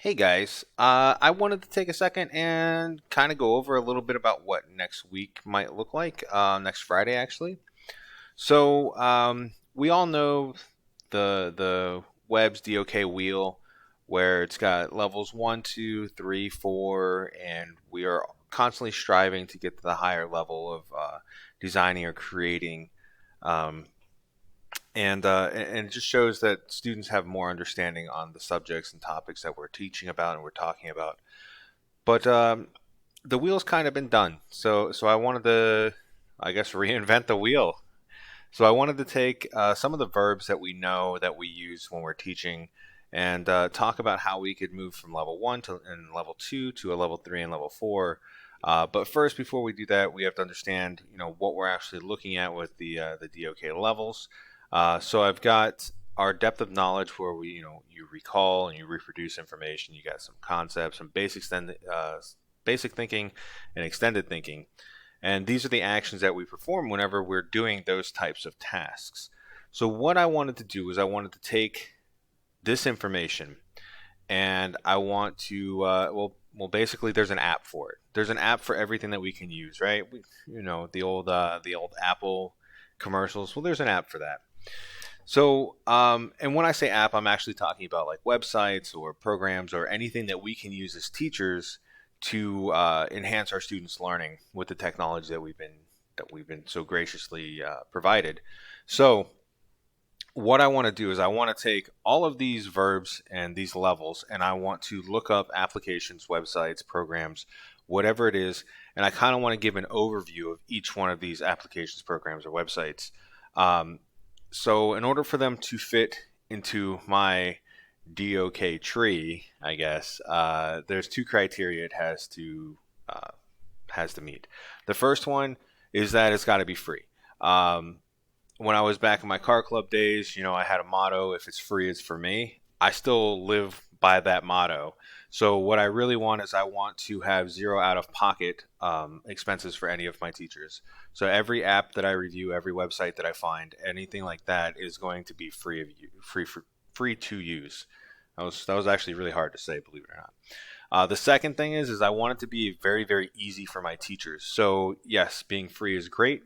Hey guys, I wanted to take a second and kind of go over a little bit about what next week might look like, next Friday actually. So we all know the Webb's DOK wheel, where it's got levels one, two, three, four, and we are constantly striving to get to the higher level of designing or creating. Um, and it just shows that students have more understanding on the subjects and topics that we're teaching about and we're talking about. But the wheel's kind of been done, so I wanted to, I guess, reinvent the wheel. So I wanted to take some of the verbs that we know that we use when we're teaching, and talk about how we could move from level one to and level two to a level three and level four. But first, before we do that, we have to understand, what we're actually looking at with the DOK levels. So I've got our depth of knowledge, where you recall and you reproduce information. You got some concepts, some basic thinking, and extended thinking. And these are the actions that we perform whenever we're doing those types of tasks. So what I wanted to do is I wanted to take this information, and I want to basically there's an app for it. There's an app for everything that we can use, right? The old Apple commercials. Well, there's an app for that. And when I say app, I'm actually talking about like websites or programs or anything that we can use as teachers to enhance our students' learning with the technology that we've been so graciously provided. So, what I want to do is I want to take all of these verbs and these levels, and I want to look up applications, websites, programs, whatever it is, and I kind of want to give an overview of each one of these applications, programs, or websites. Um, so, in order for them to fit into my DOK tree, I guess there's two criteria it has to meet. The first one is that it's got to be free. Um, when I was back in my car club days, I had a motto: if it's free, it's for me. I still live by that motto. So what I really want is I want to have zero out of pocket expenses for any of my teachers. So every app that I review, every website that I find, anything like that is going to be free to use. That was actually really hard to say, believe it or not. The second thing is I want it to be very, very easy for my teachers. So yes, being free is great,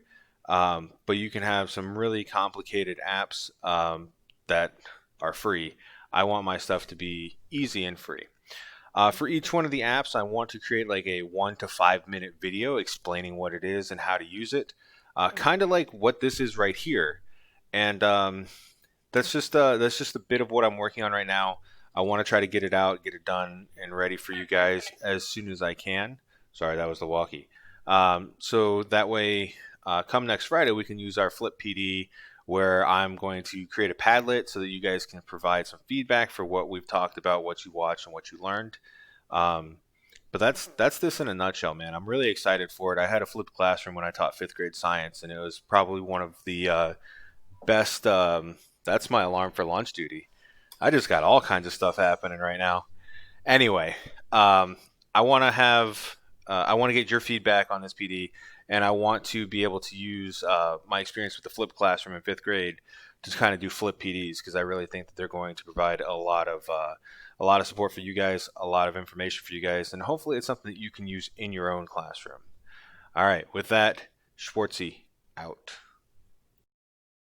but you can have some really complicated apps that are free. I want my stuff to be easy and free. For each one of the apps, I want to create like a 1 to 5 minute video explaining what it is and how to use it, kind of like what this is right here. And that's just a bit of what I'm working on right now. I want to try to get it out, get it done, and ready for you guys as soon as I can. Sorry, that was the walkie. So that way, come next Friday, we can use our Flip PD, where I'm going to create a Padlet so that you guys can provide some feedback for what we've talked about, what you watched, and what you learned. Um, but that's this in a nutshell, man. I'm really excited for it. I had a flipped classroom when I taught fifth grade science, and it was probably one of the best. That's my alarm for lunch duty. I just got all kinds of stuff happening right now. Anyway, um, I want to have I want to get your feedback on this PD, and I want to be able to use my experience with the flipped classroom in fifth grade to kind of do flip PDs, because I really think that they're going to provide a lot of support for you guys, a lot of information for you guys, and hopefully it's something that you can use in your own classroom. All right, with that, Schwartzy out.